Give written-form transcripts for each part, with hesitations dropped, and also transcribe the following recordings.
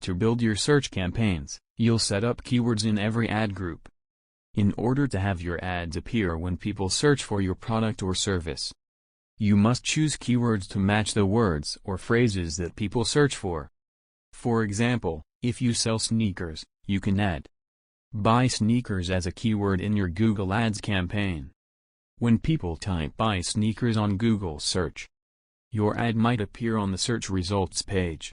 To build your search campaigns, you'll set up keywords in every ad group. In order to have your ads appear when people search for your product or service, you must choose keywords to match the words or phrases that people search for. For example, if you sell sneakers, you can add "buy sneakers" as a keyword in your Google Ads campaign. When people type "buy sneakers" on Google search, your ad might appear on the search results page.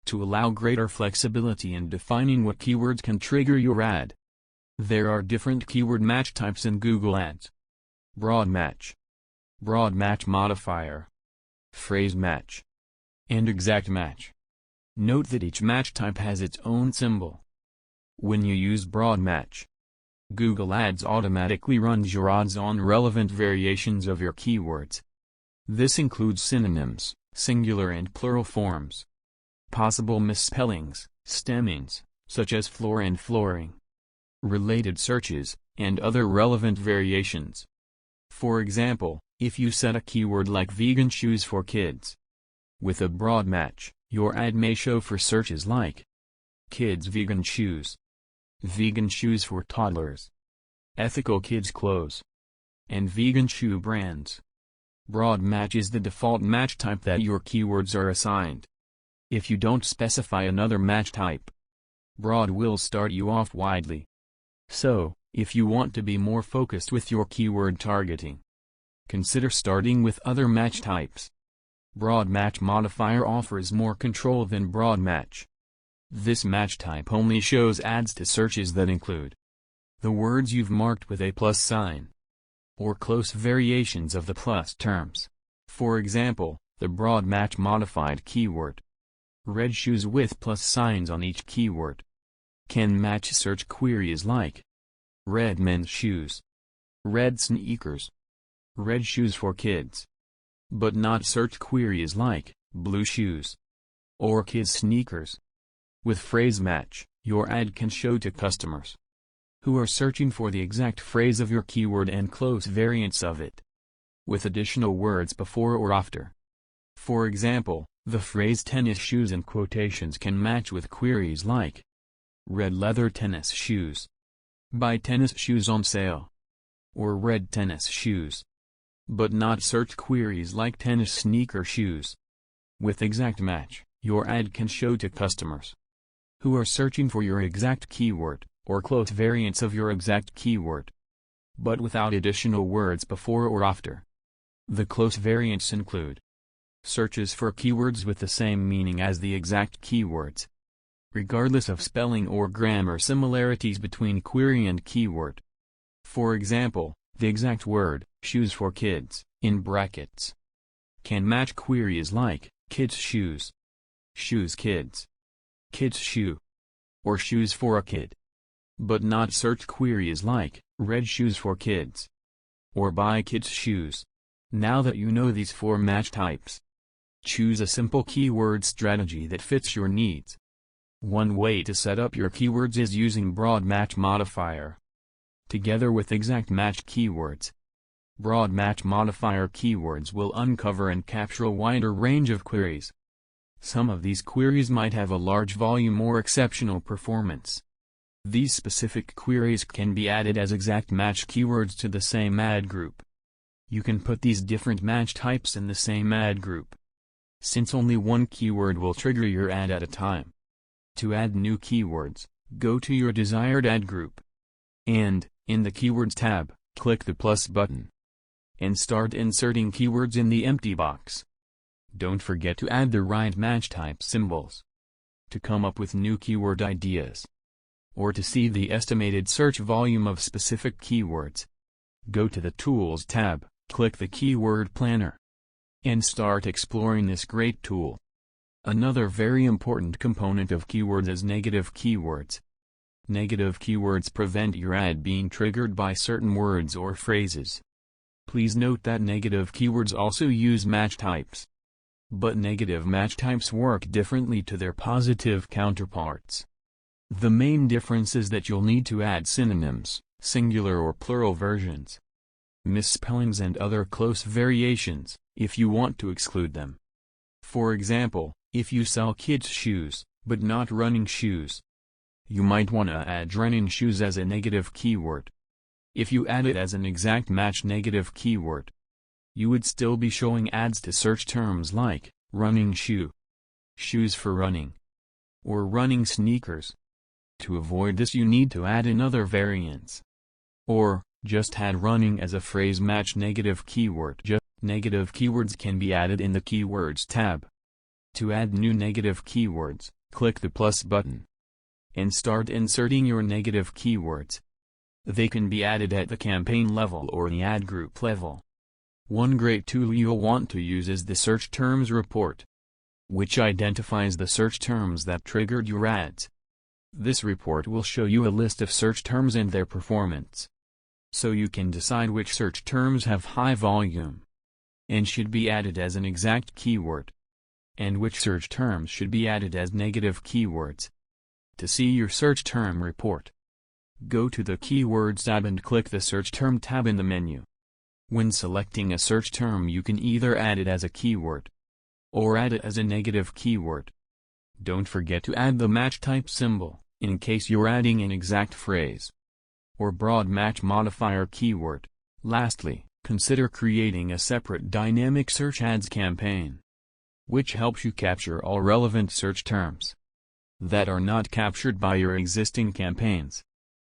To allow greater flexibility in defining what keywords can trigger your ad, there are different keyword match types in Google Ads: broad match, broad match modifier, phrase match, and exact match. Note that each match type has its own symbol. When you use broad match, Google Ads automatically runs your ads on relevant variations of your keywords. This includes synonyms, singular and plural forms, possible misspellings, stemmings, such as floor and flooring, related searches, and other relevant variations. For example, if you set a keyword like vegan shoes for kids, with a broad match, your ad may show for searches like kids vegan shoes, vegan shoes for toddlers, ethical kids clothes, and vegan shoe brands. Broad match is the default match type that your keywords are assigned. If you don't specify another match type, broad will start you off widely. So, if you want to be more focused with your keyword targeting, consider starting with other match types. Broad match modifier offers more control than broad match. This match type only shows ads to searches that include the words you've marked with a plus sign, or close variations of the plus terms. For example, the broad match modified keyword, red shoes with plus signs on each keyword, can match search queries like red men's shoes, red sneakers, red shoes for kids, but not search queries like blue shoes or kids sneakers. With phrase match, your ad can show to customers who are searching for the exact phrase of your keyword and close variants of it, with additional words before or after. For example, the phrase tennis shoes in quotations can match with queries like red leather tennis shoes, buy tennis shoes on sale, or red tennis shoes, but not search queries like tennis sneaker shoes. With exact match, your ad can show to customers who are searching for your exact keyword, or close variants of your exact keyword, but without additional words before or after. The close variants include searches for keywords with the same meaning as the exact keywords, regardless of spelling or grammar similarities between query and keyword. For example, the exact word, shoes for kids, in brackets, can match queries like kids shoes, shoes kids, kids shoe, or shoes for a kid, but not search queries like red shoes for kids, or buy kids shoes. Now that you know these 4 match types, choose a simple keyword strategy that fits your needs. One way to set up your keywords is using broad match modifier together with exact match keywords. Broad match modifier keywords will uncover and capture a wider range of queries. Some of these queries might have a large volume or exceptional performance. These specific queries can be added as exact match keywords to the same ad group. You can put these different match types in the same ad group, since only one keyword will trigger your ad at a time. To add new keywords, go to your desired ad group, and, in the Keywords tab, click the plus button, and start inserting keywords in the empty box. Don't forget to add the right match type symbols. To come up with new keyword ideas, or to see the estimated search volume of specific keywords, go to the Tools tab, click the Keyword Planner, and start exploring this great tool. Another very important component of keywords is negative keywords. Negative keywords prevent your ad being triggered by certain words or phrases. Please note that negative keywords also use match types, but negative match types work differently to their positive counterparts. The main difference is that you'll need to add synonyms, singular or plural versions, misspellings and other close variations, if you want to exclude them. For example, if you sell kids' shoes, but not running shoes. You might wanna add running shoes as a negative keyword. If you add it as an exact match negative keyword, you would still be showing ads to search terms like running shoe, shoes for running, or running sneakers. To avoid this, you need to add in other variants. Or, just add running as a phrase match negative keyword. Negative keywords can be added in the Keywords tab. To add new negative keywords, click the plus button and start inserting your negative keywords. They can be added at the campaign level or the ad group level. One great tool you'll want to use is the search terms report, which identifies the search terms that triggered your ads. This report will show you a list of search terms and their performance, so you can decide which search terms have high volume and should be added as an exact keyword, and which search terms should be added as negative keywords. To see your search term report, go to the Keywords tab and click the Search Term tab in the menu. When selecting a search term, you can either add it as a keyword or add it as a negative keyword. Don't forget to add the match type symbol, in case you're adding an exact phrase or broad match modifier keyword. Lastly, consider creating a separate dynamic search ads campaign, which helps you capture all relevant search terms that are not captured by your existing campaigns.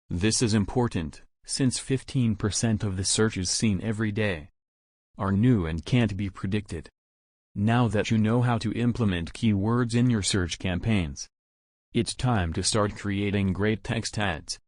This is important, since 15% of the searches seen every day are new and can't be predicted. Now that you know how to implement keywords in your search campaigns, it's time to start creating great text ads.